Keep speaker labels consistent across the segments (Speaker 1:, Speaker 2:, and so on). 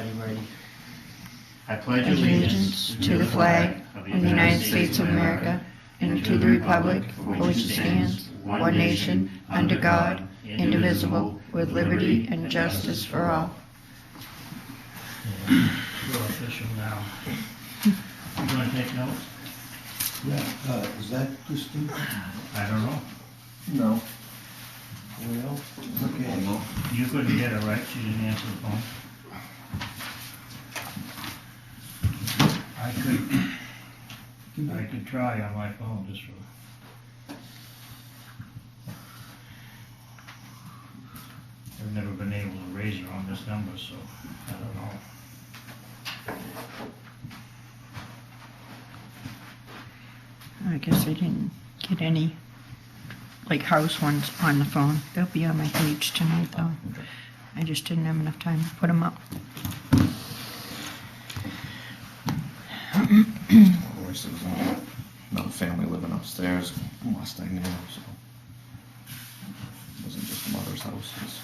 Speaker 1: Are you ready? I pledge
Speaker 2: allegiance to the flag of the United States of America and to the republic for which it stands, one nation, under God, indivisible, with liberty and justice for all.
Speaker 1: We're official now. You want to take notes?
Speaker 3: Yeah, is that Christine?
Speaker 1: I don't know.
Speaker 3: No. Well, okay.
Speaker 1: You couldn't get her, right? She didn't answer the phone. I could try on my phone just for. I've never been able to raise her on this number, so I don't know.
Speaker 2: I guess I didn't get any, like, house ones on the phone. They'll be on my page tonight, though. I just didn't have enough time to put them up.
Speaker 4: There's another family living upstairs, last I knew, so it wasn't just the mother's house, it was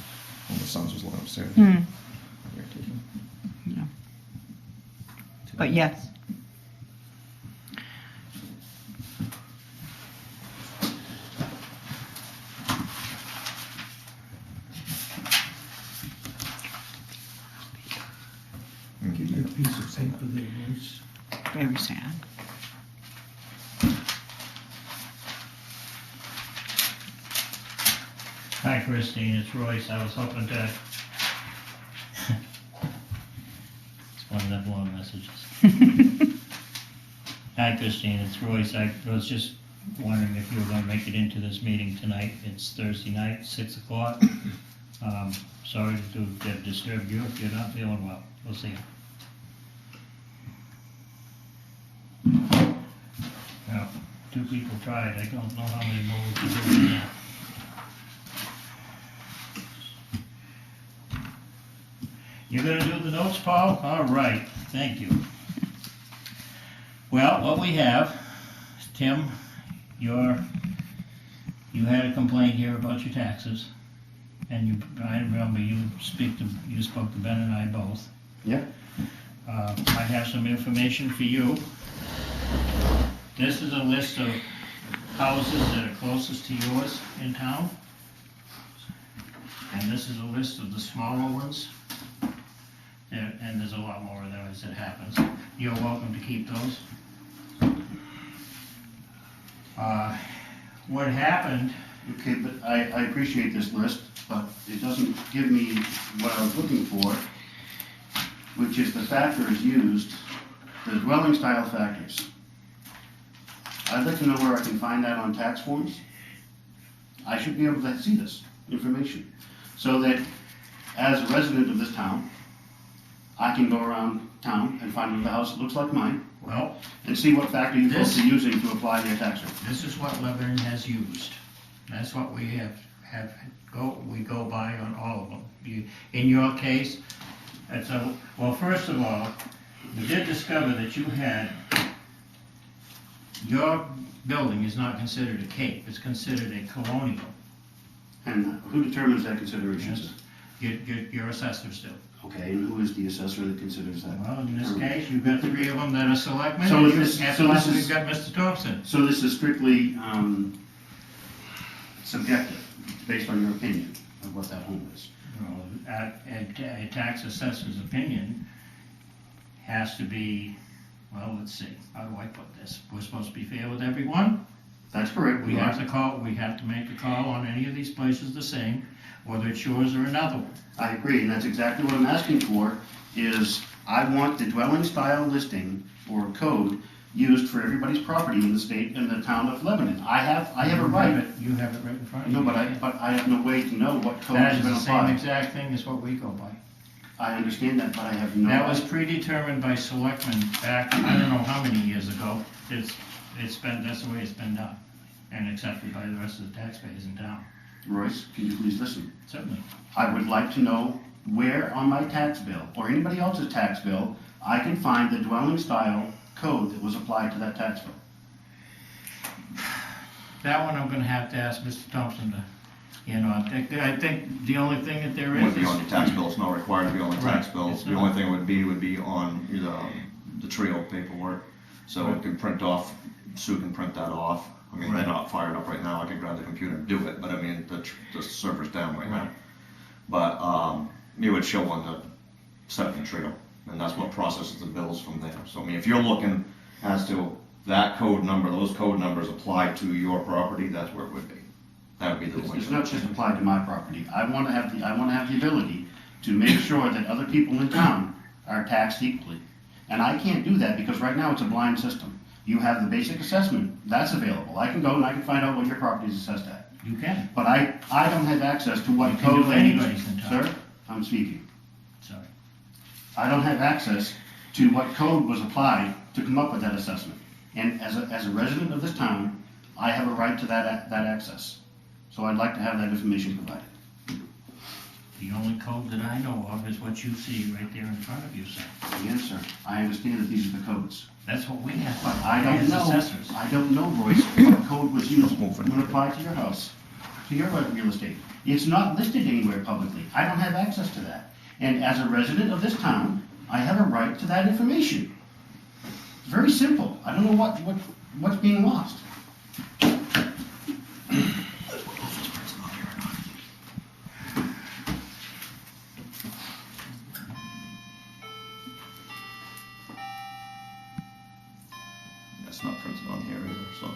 Speaker 4: one of the sons was living upstairs.
Speaker 2: Yeah. But yes.
Speaker 3: Give me a piece of paper there, Royce.
Speaker 2: Very sad.
Speaker 1: Hi Christine, it's Royce. I was hoping to. It's one of them long messages. Hi Christine, it's Royce. I was just wondering if you were going to make it into this meeting tonight. It's Thursday night, 6 o'clock. Sorry to disturb you if you're not feeling well. We'll see you. Now, 2 people tried. I don't know how many more we can do now. You're gonna do the notes, Paul? All right, thank you. Well, what we have, Tim, you had a complaint here about your taxes, and I remember you spoke to Ben and I both.
Speaker 4: Yeah.
Speaker 1: I have some information for you. This is a list of houses that are closest to yours in town. And this is a list of the smaller ones. And there's a lot more of them as it happens. You're welcome to keep those. What happened?
Speaker 5: Okay, but I appreciate this list, but it doesn't give me what I was looking for, which is the factors used, the dwelling style factors. I'd like to know where I can find that on tax forms. I should be able to see this information, so that as a resident of this town, I can go around town and find the house that looks like mine,
Speaker 1: Well,
Speaker 5: and see what factor you folks are using to apply their tax rate.
Speaker 1: this is what Lebanon has used. That's what we we go by on all of them. In your case, well, first of all, we did discover that your building is not considered a cape, it's considered a colonial.
Speaker 5: And who determines that consideration?
Speaker 1: Your assessors do.
Speaker 5: Okay, and who is the assessor that considers that?
Speaker 1: Well, in this case, you've got 3 of them that are selectmen,
Speaker 5: So
Speaker 1: and
Speaker 5: this is-
Speaker 1: we've got Mr. Thompson.
Speaker 5: So this is strictly subjective, based on your opinion of what that home is?
Speaker 1: A tax assessor's opinion has to be, well, let's see, how do I put this? We're supposed to be fair with everyone.
Speaker 5: That's correct.
Speaker 1: We have to make a call on any of these places the same, whether it's yours or another one.
Speaker 5: I agree, and that's exactly what I'm asking for, is I want the dwelling style listing or code used for everybody's property in the state, in the town of Lebanon. I have a right.
Speaker 1: You have it right in front of you.
Speaker 5: No, but I have no way to know what code
Speaker 1: That
Speaker 5: is
Speaker 1: is
Speaker 5: going
Speaker 1: the
Speaker 5: to
Speaker 1: same
Speaker 5: apply.
Speaker 1: exact thing as what we go by.
Speaker 5: I understand that, but I have no.
Speaker 1: That was predetermined by selectmen back, I don't know how many years ago. That's the way it's been done, and accepted by the rest of the taxpayers in town.
Speaker 5: Royce, can you please listen?
Speaker 1: Certainly.
Speaker 5: I would like to know where on my tax bill, or anybody else's tax bill, I can find the dwelling style code that was applied to that tax bill.
Speaker 1: That one I'm gonna have to ask Mr. Thompson to You know, I think the only thing that there
Speaker 4: It
Speaker 1: is
Speaker 4: would be
Speaker 1: is,
Speaker 4: on your tax bill, it's not required to be on the tax
Speaker 1: Right,
Speaker 4: bill.
Speaker 1: it's
Speaker 4: The
Speaker 1: not.
Speaker 4: only thing it would be on the trio paperwork. So it can print off, Sue can print that off. I mean, they're
Speaker 1: Right.
Speaker 4: not fired up right now, I can grab the computer and do it, but I mean, the server's down right now.
Speaker 1: Right.
Speaker 4: But, it would show on the septic trio, and that's what processes the bills from there. So I mean, if you're looking as to that code number, those code numbers applied to your property, that's where it would be. That would be the
Speaker 5: It's
Speaker 4: link.
Speaker 5: not just applied to my property. I want to have the ability to make sure that other people in town are taxed equally. And I can't do that because right now it's a blind system. You have the basic assessment, that's available. I can go and I can find out what your property is assessed at.
Speaker 1: you can,
Speaker 5: But I don't have access to what
Speaker 1: You can
Speaker 5: code
Speaker 1: do
Speaker 5: they use.
Speaker 1: anybody's in town.
Speaker 5: Sir, I'm speaking.
Speaker 1: sorry.
Speaker 5: I don't have access to what code was applied to come up with that assessment. And as a resident of this town, I have a right to that access. So I'd like to have that information provided.
Speaker 1: The only code that I know of is what you see right there in front of you, sir.
Speaker 5: Yes, sir. I understand that these are the codes.
Speaker 1: That's what we have.
Speaker 5: But I don't
Speaker 1: as
Speaker 5: know,
Speaker 1: assessors.
Speaker 5: I don't know, Royce, what code was used when applied to your house, to your real estate. It's not listed anywhere publicly. I don't have access to that. And as a resident of this town, I have a right to that information. It's very simple. I don't know what's being lost.
Speaker 4: That's not printed on here either, so.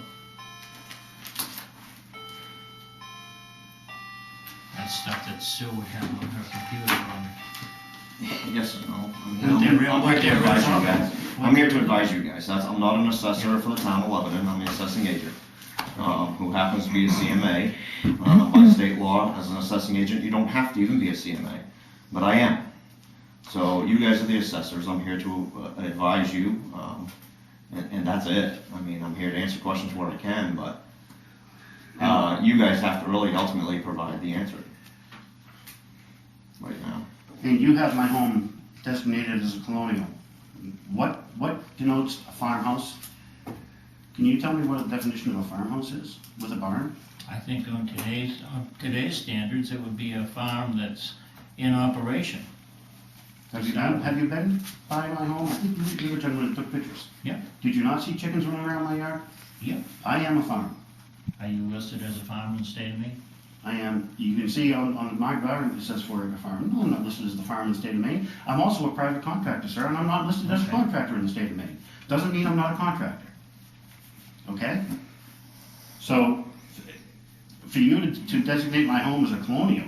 Speaker 1: That's stuff that Sue would have on her computer.
Speaker 4: Yes and no.
Speaker 1: What they're real-
Speaker 4: I'm
Speaker 1: what
Speaker 4: here to
Speaker 1: they're real
Speaker 4: advise you
Speaker 1: talking.
Speaker 4: guys. I'm here to advise you guys. I'm not an assessor for the town of Lebanon. I'm the assessing agent, who happens to be a CMA. By state law, as an assessing agent, you don't have to even be a CMA, but I am. So you guys are the assessors. I'm here to advise you, and that's it. I mean, I'm here to answer questions where I can, but you guys have to really ultimately provide the answer right now.
Speaker 5: And you have my home designated as a colonial. What denotes a farmhouse? Can you tell me what the definition of a farmhouse is with a barn?
Speaker 1: I think on today's standards, it would be a farm that's in operation.
Speaker 5: Have you been by my home? I think you were a gentleman that took pictures.
Speaker 1: Yeah.
Speaker 5: Did you not see chickens running around my yard?
Speaker 1: Yeah.
Speaker 5: I am a farm.
Speaker 1: Are you listed as a farm in the state of Maine?
Speaker 5: I am, you can see on my garden, it says 4-acre farm. No, I'm not listed as the farm in the state of Maine. I'm also a private contractor, sir, and I'm not listed as a
Speaker 1: Okay.
Speaker 5: contractor in the state of Maine. Doesn't mean I'm not a contractor. Okay? So, for you to designate my home as a colonial,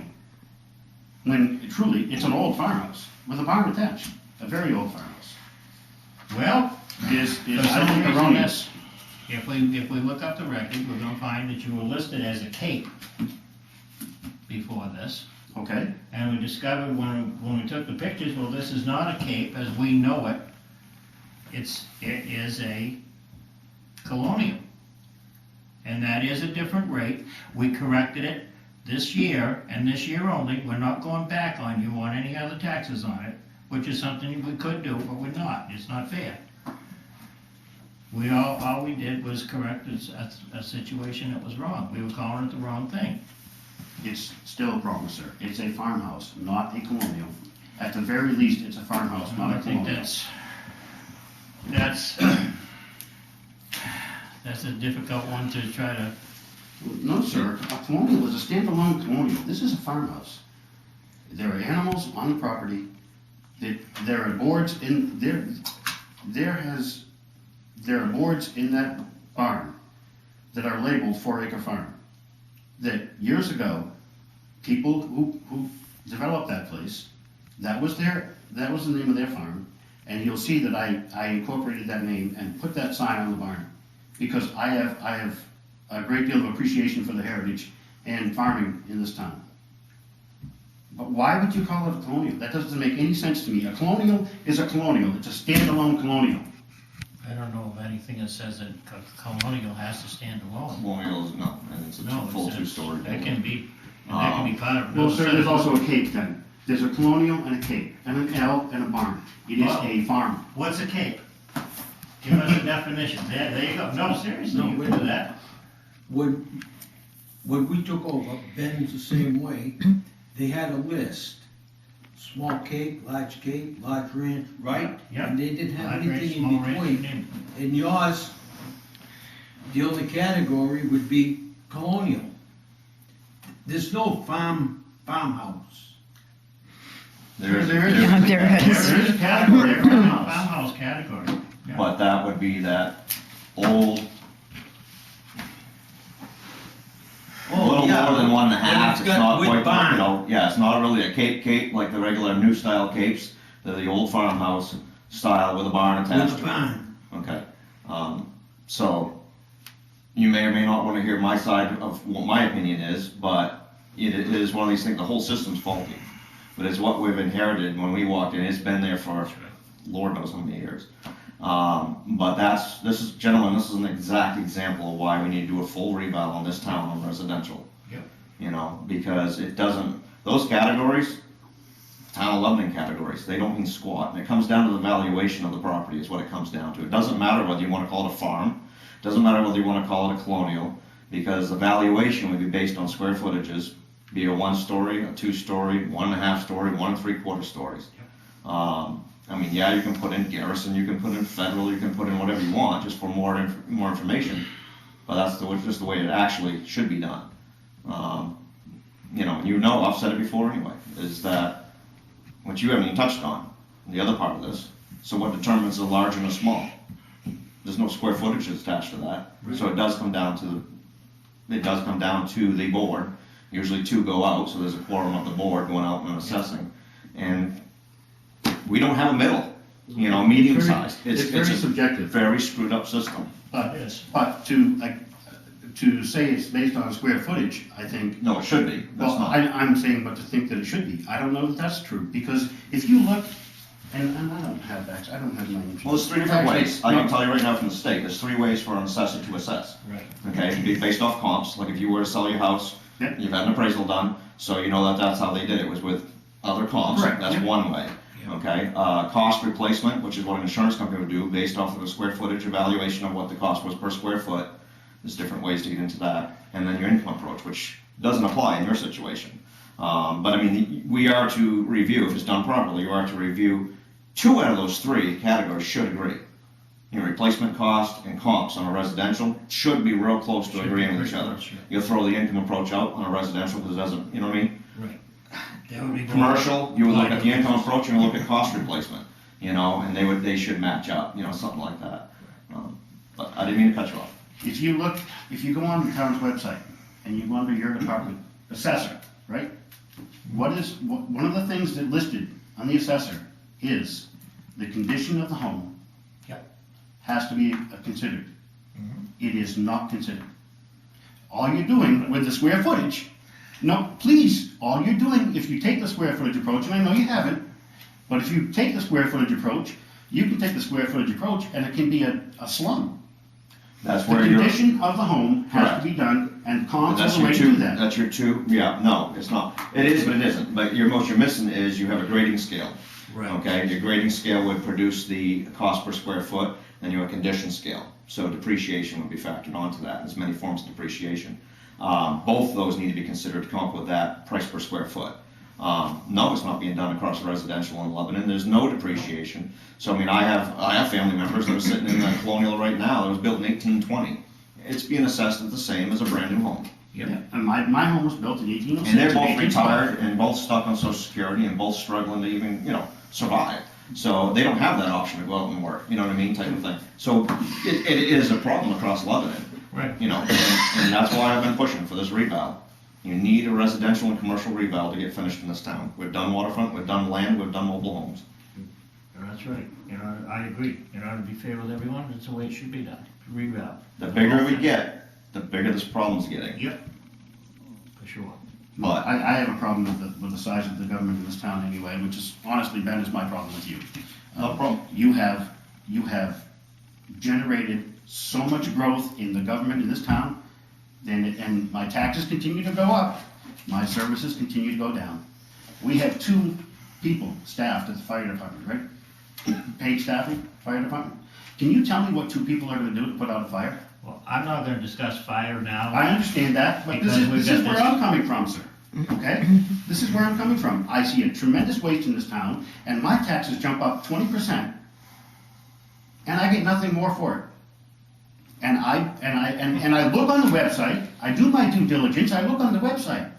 Speaker 5: when truly, it's an old farmhouse with a barn attached, a very old farmhouse,
Speaker 1: Well,
Speaker 5: is
Speaker 1: for
Speaker 5: I
Speaker 1: some
Speaker 5: think
Speaker 1: reason,
Speaker 5: erroneous.
Speaker 1: if we look up the record, we're gonna find that you were listed as a cape before this.
Speaker 5: Okay?
Speaker 1: And we discovered when we took the pictures, well, this is not a cape as we know it. It is a colonial. And that is a different rate. We corrected it this year, and this year only. We're not going back on you on any other taxes on it, which is something we could do, but we're not. It's not fair. All we did was correct a situation that was wrong. We were calling it the wrong thing.
Speaker 5: It's still wrong, sir. It's a farmhouse, not a colonial. At the very least, it's a farmhouse, not
Speaker 1: I
Speaker 5: a
Speaker 1: think
Speaker 5: colonial.
Speaker 1: that's a difficult one to try to.
Speaker 5: No, sir. A colonial is a standalone colonial. This is a farmhouse. There are animals on the property. There are boards in there. There are boards in that barn that are labeled 4-acre farm. That years ago, people who developed that place, that was the name of their farm, and you'll see that I incorporated that name and put that sign on the barn because I have a great deal of appreciation for the heritage and farming in this town. But why would you call it a colonial? That doesn't make any sense to me. A colonial is a colonial. It's a standalone colonial.
Speaker 1: I don't know of anything that says that colonial has to stand alone.
Speaker 4: Colonial is no, and it's a
Speaker 1: No,
Speaker 4: full
Speaker 1: it's-
Speaker 4: two-story
Speaker 1: That
Speaker 4: building.
Speaker 1: can be part of.
Speaker 5: Well, sir, there's also a cape then. There's a colonial and a cape, and an L and a barn. It is a farm.
Speaker 1: What's a cape? Give us a definition. There you go. No, seriously, you would do that.
Speaker 3: when we took over, Ben's the same way, they had a list. Small cape, large ranch, right?
Speaker 1: Yeah.
Speaker 3: And they didn't have
Speaker 1: Large ranch,
Speaker 3: anything
Speaker 1: small
Speaker 3: in
Speaker 1: ranch,
Speaker 3: between.
Speaker 1: and
Speaker 3: And yours, the only category would be colonial. There's no farmhouse.
Speaker 5: There is.
Speaker 2: There is.
Speaker 5: There is a category of farmhouse.
Speaker 1: farmhouse category. Yeah.
Speaker 4: But that would be that old, a little
Speaker 3: yeah.
Speaker 4: more than 1.5,
Speaker 3: And
Speaker 4: it's
Speaker 3: it's got
Speaker 4: not
Speaker 3: with
Speaker 4: quite,
Speaker 3: barn.
Speaker 4: you know, yeah, it's not really a cape like the regular new style capes. They're the old farmhouse style with a barn attached
Speaker 3: With
Speaker 4: to
Speaker 3: a
Speaker 4: it.
Speaker 3: barn.
Speaker 4: Okay, so you may or may not want to hear my side of what my opinion is, but it is one of these things, the whole system's faulty. But it's what we've inherited when we walked in, it's been there for Lord knows how many years. But this is an exact example of why we need to do a full reval on this town on residential.
Speaker 1: Yep.
Speaker 4: You know, because it doesn't, those categories, Town of Lebanon categories, they don't mean squat. And it comes down to the valuation of the property is what it comes down to. It doesn't matter whether you want to call it a farm, it doesn't matter whether you want to call it a colonial, because the valuation would be based on square footages, be a 1-story, a 2-story, 1.5-story, 1 3/4 stories. I mean, yeah, you can put in garrison, you can put in federal, you can put in whatever you want, just for more information. But that's just the way it actually should be done. You know, I've said it before anyway, is that what you haven't even touched on, the other part of this. So what determines a large and a small? There's no square footage attached to that. So it does come down to the board. Usually 2 go out, so there's a quorum of the board going out and assessing. And we don't have a middle, medium sized.
Speaker 5: It's very
Speaker 4: a
Speaker 5: subjective.
Speaker 4: very screwed up system.
Speaker 5: But to say it's based on square footage, I think.
Speaker 4: No, it should be. That's
Speaker 5: Well,
Speaker 4: not.
Speaker 5: I'm saying, but to think that it should be, I don't know that that's true, because if you look, and I don't have that, I don't have my.
Speaker 4: Well, there's 3 different ways. I can tell you right now from the state, there's 3 ways for an assessor to assess.
Speaker 1: Right.
Speaker 4: Okay, it can be based off comps, like if you were to sell your house,
Speaker 5: Yep.
Speaker 4: you've had an appraisal done, so you know that that's how they did it, was with other comps.
Speaker 5: Correct,
Speaker 4: That's
Speaker 5: yep.
Speaker 4: one way. Okay, cost replacement, which is what an insurance company would do, based off of a square footage evaluation of what the cost was per square foot. There's different ways to get into that. And then your income approach, which doesn't apply in your situation. But I mean, we are to review, if it's done properly, you are to review 2 out of those 3 categories should agree. Replacement cost and comps on a residential should be real close to agreeing with each other. You'll throw the income approach out on a residential because it doesn't, you know what I mean?
Speaker 1: Right. That would be more-
Speaker 4: Commercial, you would look at the income approach and look at cost replacement, and they should match up, something like that. But I didn't mean to cut you off.
Speaker 5: If you go on the town's website and you go under your department, assessor, right? One of the things that listed on the assessor is the condition of the home.
Speaker 1: Yep.
Speaker 5: Has to be considered.
Speaker 1: Mhm.
Speaker 5: It is not considered. All you're doing with the square footage, no, please, all you're doing, if you take the square footage approach, and I know you haven't, but if you take the square footage approach, you can take the square footage approach and it can be a slum.
Speaker 4: That's
Speaker 5: The
Speaker 4: where you're.
Speaker 5: condition of the home has
Speaker 4: Correct.
Speaker 5: to be done, and comps
Speaker 4: That's
Speaker 5: are the
Speaker 4: your
Speaker 5: way to
Speaker 4: 2,
Speaker 5: do that.
Speaker 4: that's your 2, yeah, no, it's not. It is, but it isn't. But what you're missing is you have a grading scale.
Speaker 1: Right.
Speaker 4: Okay, your grading scale would produce the cost per square foot, and you have a condition scale. So depreciation would be factored onto that. There's many forms of depreciation. Both those need to be considered to come up with that price per square foot. No, it's not being done across residential in Lebanon. There's no depreciation. So I mean, I have family members that are sitting in the Colonial right now that was built in 1820. It's being assessed at the same as a brand new home.
Speaker 1: Yep.
Speaker 5: Yeah, and my home was built in 1806.
Speaker 4: And they're both
Speaker 5: 1812.
Speaker 4: retired and both stuck on Social Security and both struggling to even, survive. So they don't have that option to go out and work, you know what I mean, type of thing. So it is a problem across Lebanon,
Speaker 1: Right.
Speaker 4: and that's why I've been pushing for this reval. You need a residential and commercial reval to get finished in this town. We've done waterfront, we've done land, we've done mobile homes.
Speaker 1: That's right. I agree. To be fair with everyone, that's the way it should be done. Reval.
Speaker 4: The bigger we get, the bigger this problem's getting.
Speaker 1: Yep. For sure.
Speaker 4: But
Speaker 5: I have a problem with the size of the government in this town anyway, which is, honestly, Ben, is my problem with you.
Speaker 4: No problem.
Speaker 5: You have generated so much growth in the government in this town, and my taxes continue to go up, my services continue to go down. We have 2 people staffed at the fire department, right? Paid staffing, fire department. Can you tell me what 2 people are gonna do to put out a fire?
Speaker 1: Well, I'm not gonna discuss fire now.
Speaker 5: I understand that, but this
Speaker 1: Because we've
Speaker 5: is
Speaker 1: got
Speaker 5: where
Speaker 1: this-
Speaker 5: I'm coming from, sir. Okay? This is where I'm coming from. I see a tremendous waste in this town, and my taxes jump up 20%, and I get nothing more for it. And I look on the website, I do my due diligence, I look on the website.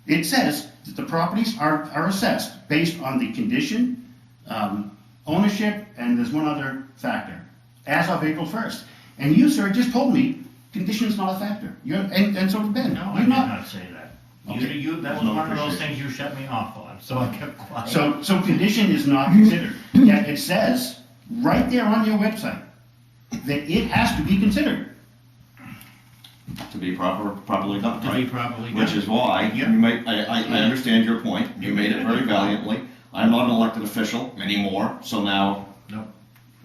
Speaker 5: It says that the properties are assessed based on the condition, ownership, and there's one other factor, as of April 1st. And you, sir, just told me condition's not a factor. And so did Ben.
Speaker 1: No, I
Speaker 5: You're
Speaker 1: did not say that.
Speaker 5: Okay.
Speaker 1: That was
Speaker 4: No,
Speaker 1: one of those
Speaker 4: appreciate
Speaker 1: things you shut me off on, so I kept quiet.
Speaker 5: So condition is not considered, yet it says right there on your website that it has to be considered.
Speaker 4: To be properly done,
Speaker 1: To be
Speaker 4: right?
Speaker 1: properly done.
Speaker 4: Which is why, you made, I understand your point, you made it very valiantly. I'm not an elected official anymore, so now,
Speaker 1: Nope.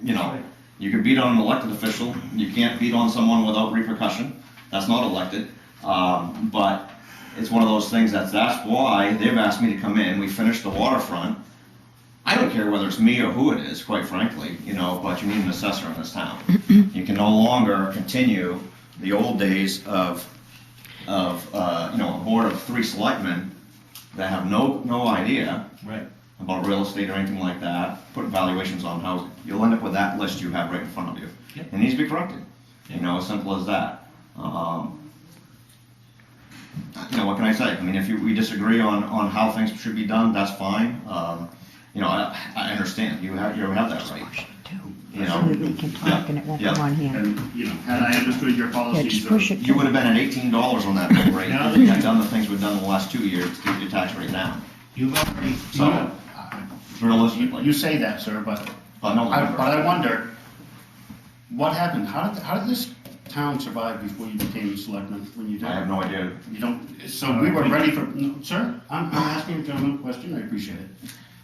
Speaker 4: you know, you can beat on an elected official, you can't beat on someone without repercussion, that's not elected. But it's one of those things that's why they've asked me to come in, we finished the waterfront. I don't care whether it's me or who it is, quite frankly, you know, but you need an assessor in this town. You can no longer continue the old days of you know, a board of 3 selectmen that have no idea
Speaker 1: Right.
Speaker 4: about real estate or anything like that, put valuations on housing. You'll end up with that list you have right in front of you.
Speaker 1: Yep.
Speaker 4: It needs to be corrected, you
Speaker 1: Yep.
Speaker 4: know, as simple as that. You know, what can I say? I mean, if we disagree on how things should be done, that's fine. You know, I understand, you have that right. You
Speaker 2: So
Speaker 4: know,
Speaker 2: that we can talk and it won't come on here.
Speaker 5: And, you know, had I understood your
Speaker 2: Yeah,
Speaker 5: policies.
Speaker 2: just push it.
Speaker 4: you would have been at $18 on that bill rate
Speaker 1: No.
Speaker 4: if you had done the things we've done in the last 2 years to keep your tax rate down.
Speaker 1: You've already,
Speaker 4: So, realistically.
Speaker 5: You say that, sir, but
Speaker 4: But no,
Speaker 5: I wonder, what happened? How did this town survive before you became selectman, when you did?
Speaker 4: I have no idea.
Speaker 5: You don't, so we were ready for, no, sir, I'm asking a gentleman a question, I appreciate it.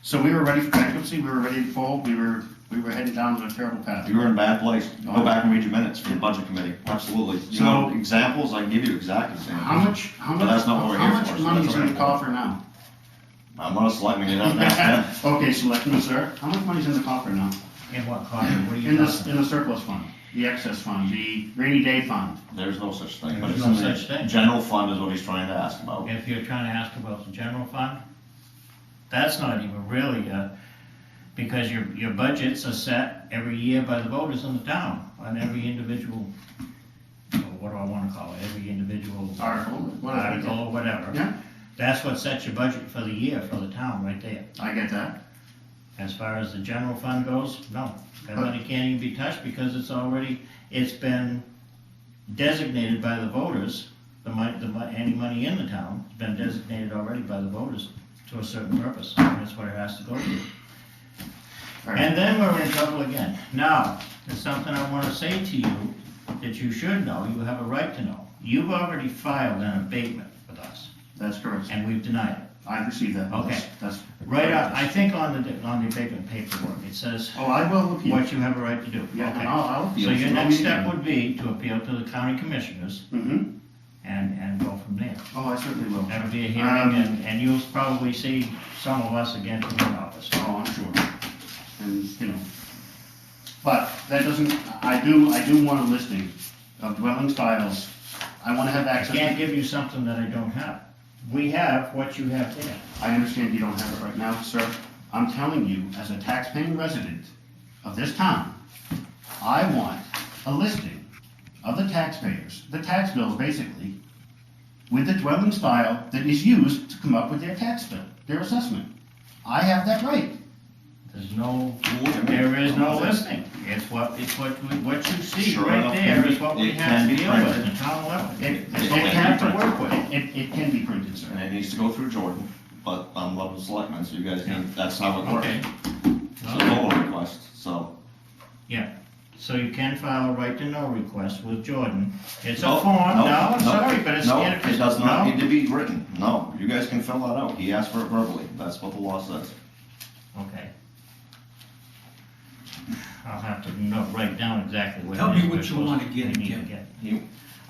Speaker 5: So we were ready for bankruptcy, we were ready to fold, we were heading down a terrible path.
Speaker 4: You were in a bad place. Go back and read your minutes for the budget committee. Absolutely. You
Speaker 5: So-
Speaker 4: want examples? I can give you exact examples.
Speaker 5: How
Speaker 4: But that's not what we're here for, so
Speaker 5: money's
Speaker 4: that's
Speaker 5: in the
Speaker 4: okay.
Speaker 5: coffer now?
Speaker 4: I'm not a selectman, you have to ask them.
Speaker 5: Okay, selectman, sir, how much money's in the coffer now?
Speaker 1: in what coffer, what are you
Speaker 5: In
Speaker 1: talking?
Speaker 5: the surplus fund, the excess fund, the rainy day fund?
Speaker 4: There's no such thing. But
Speaker 1: There's
Speaker 4: it's
Speaker 1: no
Speaker 4: in the
Speaker 1: such thing.
Speaker 4: general fund is what he's trying to ask about.
Speaker 1: If you're trying to ask about the general fund, that's not even really, because your budgets are set every year by the voters in the town, on every individual, what do I wanna call it, every individual
Speaker 5: Article, whatever.
Speaker 1: article or whatever.
Speaker 5: Yeah,
Speaker 1: That's what sets your budget for the year for the town, right there.
Speaker 5: I get that.
Speaker 1: As far as the general fund goes, no, that money can't even be touched because it's been designated by the voters, any money in the town has been designated already by the voters to a certain purpose, and that's what it has to go to. And then we're in trouble again. Now, there's something I wanna say to you that you should know, you have a right to know. You've already filed an abatement with us,
Speaker 5: That's correct.
Speaker 1: and we've denied it.
Speaker 5: I received that.
Speaker 1: Okay.
Speaker 5: That's.
Speaker 1: Right on, I think on the abatement paperwork, it says
Speaker 5: Oh, I will appeal.
Speaker 1: what you have a right to do.
Speaker 5: Yeah, and
Speaker 1: Okay.
Speaker 5: I'll appeal.
Speaker 1: So your next step would be to appeal to the county commissioners
Speaker 5: Mm-hmm.
Speaker 1: and go from there.
Speaker 5: Oh, I certainly will.
Speaker 1: That'll be a hearing, and you'll probably see some of us again from your office.
Speaker 5: Oh, I'm sure. And, you know, but that doesn't, I do want a listing of dwelling styles. I wanna have
Speaker 1: I
Speaker 5: access.
Speaker 1: can't give you something that I don't have. We have what you have there.
Speaker 5: I understand you don't have it right now, sir. I'm telling you, as a taxpaying resident of this town, I want a listing of the taxpayers, the tax bills basically, with the dwelling style that is used to come up with their tax bill, their assessment. I have that right.
Speaker 1: There is no listing. It's what you see
Speaker 4: Sure
Speaker 1: right
Speaker 4: enough,
Speaker 1: there is what we
Speaker 4: it
Speaker 1: have
Speaker 4: can
Speaker 1: to
Speaker 4: be
Speaker 1: deal with
Speaker 4: printed.
Speaker 1: in town level.
Speaker 5: It
Speaker 1: It's what we
Speaker 4: can
Speaker 1: have
Speaker 4: be
Speaker 1: to work with.
Speaker 5: It can be printed, sir.
Speaker 4: And it needs to go through Jordan, but I'm level selectman, so you guys need, that's how it works.
Speaker 1: Okay.
Speaker 4: It's a vote request, so.
Speaker 1: Yeah, so you can file a right to know request with Jordan. It's a
Speaker 4: No,
Speaker 1: form, no,
Speaker 4: no,
Speaker 1: I'm
Speaker 4: no,
Speaker 1: sorry, but it's.
Speaker 4: No, it does not
Speaker 1: No?
Speaker 4: need to be written, no, you guys can fill that out, he asked for it verbally, that's what the law says.
Speaker 1: Okay. I'll have to write down exactly what.
Speaker 3: Tell
Speaker 1: it is
Speaker 3: me
Speaker 1: we're
Speaker 3: what you
Speaker 1: supposed
Speaker 3: wanna
Speaker 1: to-
Speaker 3: get,
Speaker 1: we need to
Speaker 3: Jim.
Speaker 1: get.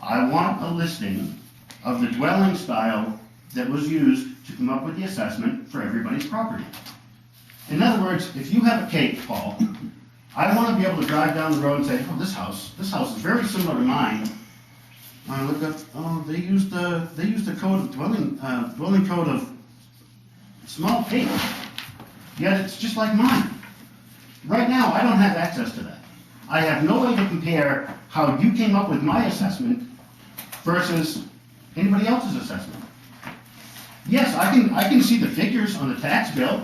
Speaker 5: I want a listing of the dwelling style that was used to come up with the assessment for everybody's property. In other words, if you have a cake, Paul, I want to be able to drive down the road and say, oh, this house is very similar to mine, I look up, oh, they used the code of dwelling code of small cape. Yet it's just like mine. Right now, I don't have access to that. I have no way to compare how you came up with my assessment versus anybody else's assessment. Yes, I can see the figures on the tax bill.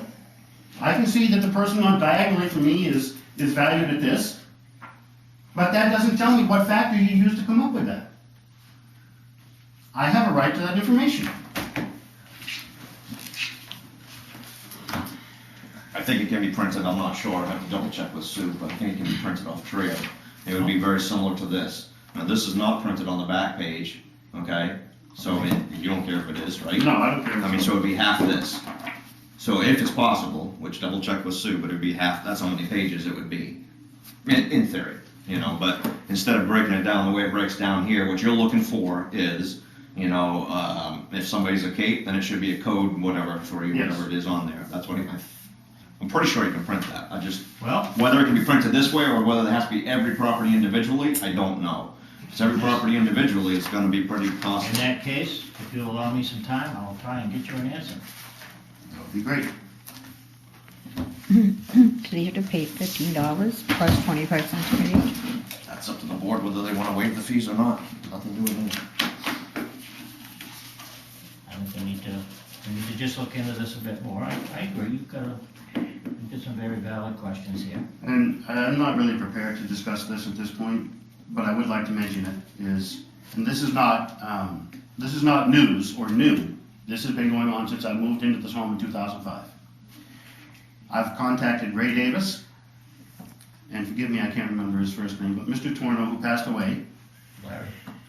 Speaker 5: I can see that the person on diagonally for me is valued at this. But that doesn't tell me what factor you used to come up with that. I have a right to that information.
Speaker 4: I think it can be printed, I'm not sure, I have to double check with Sue, but I think it can be printed off Trio. It would be very similar to this. Now, this is not printed on the back page, okay? So, I mean, you don't care if it is, right?
Speaker 5: No, I don't care.
Speaker 4: I mean, so it'd be half this. So if it's possible, which double check with Sue, but it'd be half, that's how many pages it would be, in theory, you know, but instead of breaking it down the way it breaks down here, what you're looking for is, you know, if somebody's a Cape, then it should be a code, whatever, for you,
Speaker 5: Yes.
Speaker 4: whatever it is on there. That's what I'm pretty sure you can print that.
Speaker 1: Well,
Speaker 4: Whether it can be printed this way or whether it has to be every property individually, I don't know. If it's every property individually, it's gonna be pretty
Speaker 1: in
Speaker 4: costly.
Speaker 1: that case, if you'll allow me some time, I'll try and get you an answer.
Speaker 5: That would be great.
Speaker 2: So you have to pay $15 plus 25 cents per page.
Speaker 4: That's up to the board whether they wanna waive the fees or not. Nothing to do with me.
Speaker 1: I think we need to just look into this a bit more. I agree, you've got some very valid questions here.
Speaker 5: And I'm not really prepared to discuss this at this point, but I would like to mention it, and this is not news or new. This has been going on since I moved into this home in 2005. I've contacted Ray Davis, and forgive me, I can't remember his first name, but Mr. Torno, who passed away,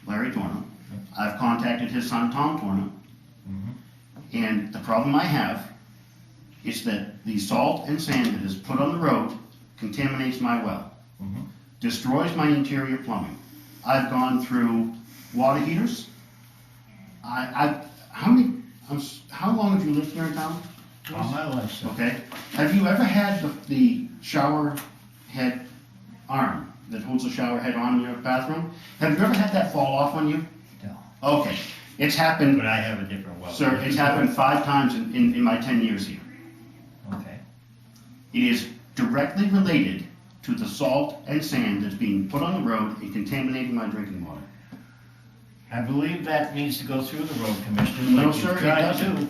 Speaker 5: Larry Torno. I've contacted his son, Tom Torno. And the problem I have is that the salt and sand that is put on the road contaminates my well, destroys my interior plumbing. I've gone through water heaters. How long have you lived here in town?
Speaker 1: All my life, so.
Speaker 5: Okay. Have you ever had the shower head arm that holds the shower head on in your bathroom? Have you ever had that fall off on you?
Speaker 1: No.
Speaker 5: Okay. It's happened,
Speaker 1: But I have a different well.
Speaker 5: sir, it's happened 5 times in my 10 years here.
Speaker 1: Okay.
Speaker 5: It is directly related to the salt and sand that's being put on the road and contaminating my drinking water.
Speaker 1: I believe that needs to go through the road commissioner.
Speaker 5: No,
Speaker 1: like you've
Speaker 5: sir, it
Speaker 1: tried to
Speaker 5: doesn't.
Speaker 1: do.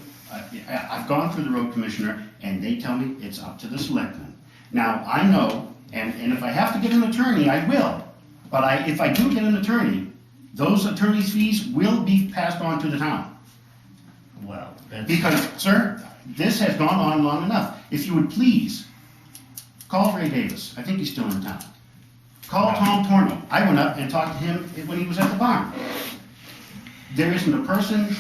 Speaker 5: I've gone through the road commissioner, and they tell me it's up to the selectmen. Now, I know, and if I have to get an attorney, I will. But if I do get an attorney, those attorney's fees will be passed on to the town.
Speaker 1: Well, that's.
Speaker 5: Because, sir, this has gone on long enough. If you would please, call Ray Davis. I think he's still in town. Call Tom Torno. I went up and talked to him when he was at the barn. There isn't a person.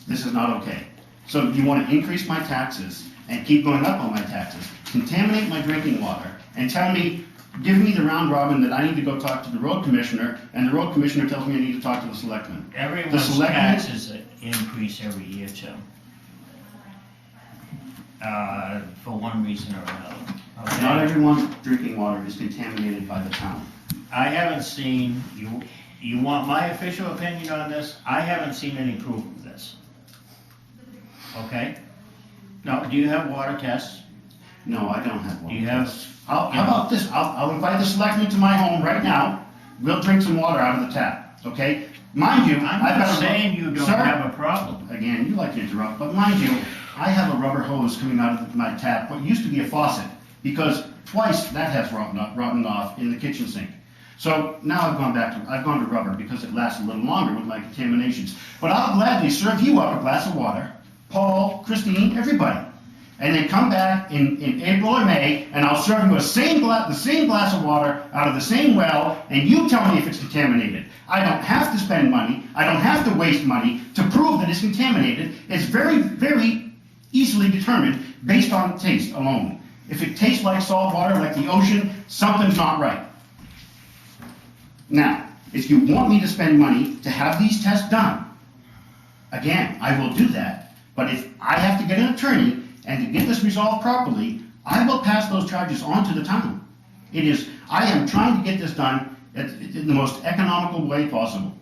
Speaker 5: This is not okay. So you want to increase my taxes and keep going up on my taxes, contaminate my drinking water, and tell me, give me the round robin that I need to go talk to the road commissioner, and the road commissioner tells me I need to talk to the selectmen.
Speaker 1: Everyone's
Speaker 5: selectmen-
Speaker 1: taxes increase every year, Tim. For one reason or another. Okay?
Speaker 5: Not everyone's drinking water is contaminated by the town.
Speaker 1: I haven't seen, you want my official opinion on this? I haven't seen any proof of this. Okay? Now, do you have water tests?
Speaker 5: No, I don't have one.
Speaker 1: Do you have,
Speaker 5: How about this? I'll invite the selectmen to my home right now. We'll drink some water out of the tap, okay? Mind you,
Speaker 1: I'm
Speaker 5: I've
Speaker 1: not
Speaker 5: got a...
Speaker 1: saying you don't
Speaker 5: Sir?
Speaker 1: have a problem.
Speaker 5: Again, you like to interrupt, but mind you, I have a rubber hose coming out of my tap, what used to be a faucet, because twice that has rotten off in the kitchen sink. So now I've gone to rubber because it lasts a little longer with my contaminations. But I'll gladly serve you up a glass of water, Paul, Christine, everybody. And then come back in April or May, and I'll serve you the same glass of water out of the same well, and you tell me if it's contaminated. I don't have to spend money, I don't have to waste money to prove that it's contaminated. It's very, very easily determined based on taste alone. If it tastes like salt water, like the ocean, something's not right. Now, if you want me to spend money to have these tests done, again, I will do that. But if I have to get an attorney and to get this resolved properly, I will pass those charges on to the town. It is, I am trying to get this done in the most economical way possible.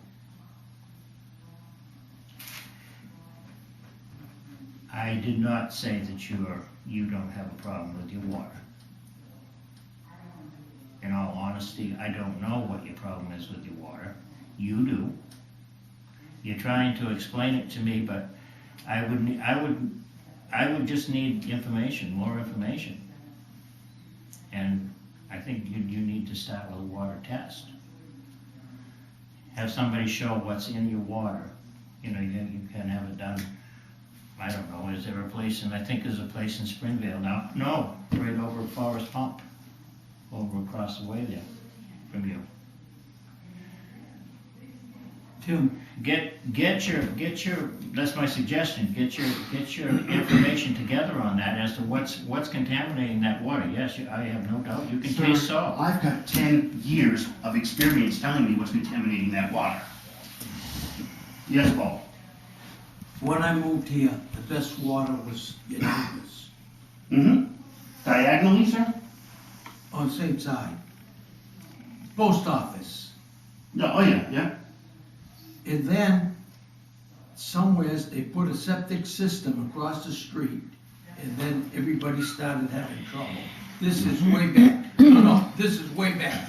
Speaker 1: I did not say that you don't have a problem with your water. In all honesty, I don't know what your problem is with your water. You do. You're trying to explain it to me, but I would just need information, more information. And I think you need to start with a water test. Have somebody show what's in your water. You know, you can have it done. I don't know, is there a place, and I think there's a place in Springvale now, no, right over at Forest Pump, over across the way there from you.
Speaker 3: Tim,
Speaker 1: Get your, that's my suggestion, get your information together on that as to what's contaminating that water. Yes, I have no doubt, you can
Speaker 5: Sir,
Speaker 1: taste salt.
Speaker 5: I've got 10 years of experience telling me what's contaminating that water. Yes, Paul?
Speaker 3: when I moved here, the best water was your neighbors
Speaker 5: Mm-hmm. Diagonally, sir?
Speaker 3: on the same side. Post office.
Speaker 5: No, oh yeah, yeah.
Speaker 3: And then, somewheres, they put a septic system across the street, and then everybody started having trouble. This is way back. No, this is way back.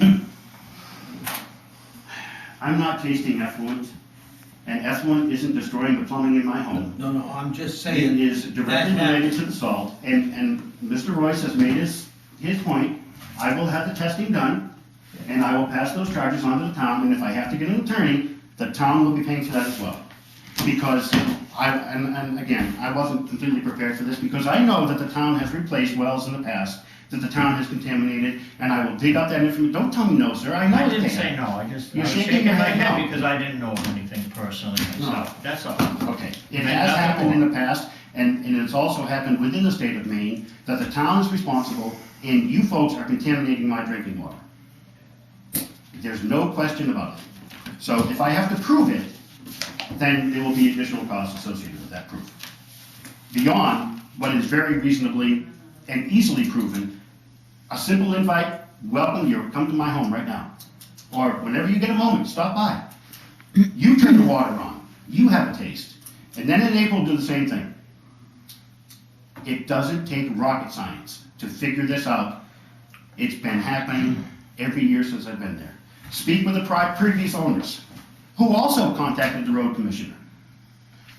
Speaker 5: I'm not tasting effluent, and effluent isn't destroying the plumbing in my home.
Speaker 3: No, I'm just
Speaker 5: It
Speaker 3: saying.
Speaker 5: is directly
Speaker 3: that
Speaker 5: related to the salt, and Mr. Royce has made his point. I will have the testing done, and I will pass those charges on to the town, and if I have to get an attorney, the town will be paying for that as well. Because and again, I wasn't completely prepared for this, because I know that the town has replaced wells in the past, that the town has contaminated, and I will dig up that information. Don't tell me no, sir, I know
Speaker 1: I
Speaker 5: that
Speaker 1: didn't
Speaker 5: they
Speaker 1: say
Speaker 5: have.
Speaker 1: no, I was
Speaker 5: You're shaking
Speaker 1: shaking
Speaker 5: your
Speaker 1: my
Speaker 5: head
Speaker 1: head
Speaker 5: no.
Speaker 1: because I didn't know of anything personally myself, that's all.
Speaker 5: Okay, it
Speaker 1: And
Speaker 5: has
Speaker 1: nothing
Speaker 5: happened in
Speaker 1: more.
Speaker 5: the past, and it's also happened within the state of Maine, that the town is responsible, and you folks are contaminating my drinking water. There's no question about it. So if I have to prove it, then there will be additional costs associated with that proof. Beyond what is very reasonably and easily proven, a simple invite, welcome, you come to my home right now. Or whenever you get a moment, stop by. You turn the water on, you have a taste. And then in April, do the same thing. It doesn't take rocket science to figure this out. It's been happening every year since I've been there. Speak with the previous owners, who also contacted the road commissioner,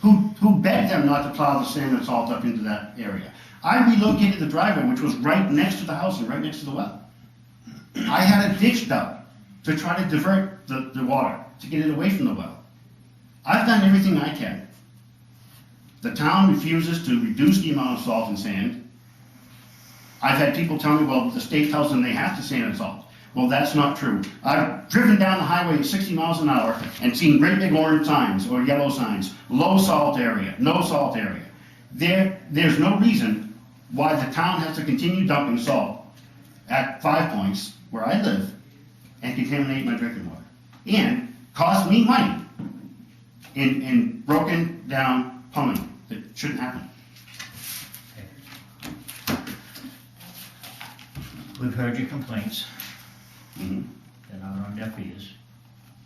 Speaker 5: who begged them not to plow the sand and salt up into that area. I relocated the driveway, which was right next to the house and right next to the well. I had a ditch dug to try to divert the water, to get it away from the well. I've done everything I can. The town refuses to reduce the amount of salt and sand. I've had people tell me, well, the state tells them they have to sand and salt. Well, that's not true. I've driven down the highway at 60 miles an hour and seen great big orange signs or yellow signs, low salt area, no salt area. There's no reason why the town has to continue dumping salt at 5 Points, where I live, and contaminate my drinking water. And cost me money in broken down plumbing that shouldn't happen.
Speaker 1: We've heard your complaints,
Speaker 5: Mhm.
Speaker 1: they're not on deaf ears.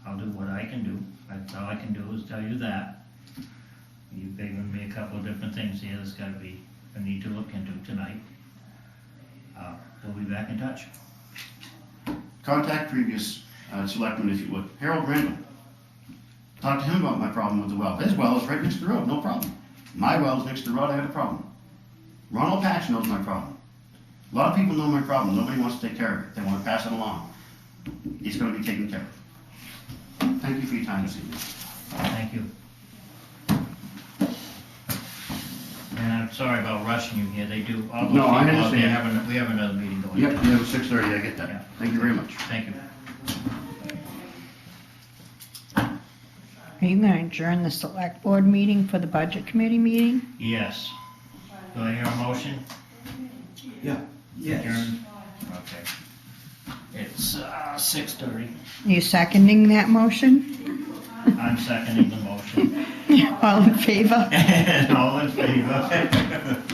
Speaker 1: I'll do what I can do, that's all I can do is tell you that. You've given me a couple of different things here that's gotta be, I need to look into tonight. We'll be back in touch.
Speaker 5: Contact previous selectmen if you would. Harold Randall. Talk to him about my problem with the well. His well is right next to the road, no problem. My well is next to the road, I have a problem. Ronald Patch knows my problem. A lot of people know my problem, nobody wants to take care of it, they want to pass it along. It's going to be taken care of. Thank you for your time this evening.
Speaker 1: Thank you. And I'm sorry about rushing you here, they do, all those
Speaker 5: No,
Speaker 1: people
Speaker 5: I
Speaker 1: out there
Speaker 5: understand.
Speaker 1: we have another meeting going.
Speaker 5: Yep, you have 6:30, I get
Speaker 1: Yeah.
Speaker 5: that. Thank you very much.
Speaker 1: Thank you.
Speaker 2: Are you gonna adjourn the select board meeting for the budget committee meeting?
Speaker 1: Yes. Do I hear a motion?
Speaker 3: Yeah, yes.
Speaker 1: Adjourn? Okay. It's 6:30.
Speaker 2: You seconding that motion?
Speaker 1: I'm seconding the motion.
Speaker 2: All in favor?
Speaker 1: All in favor?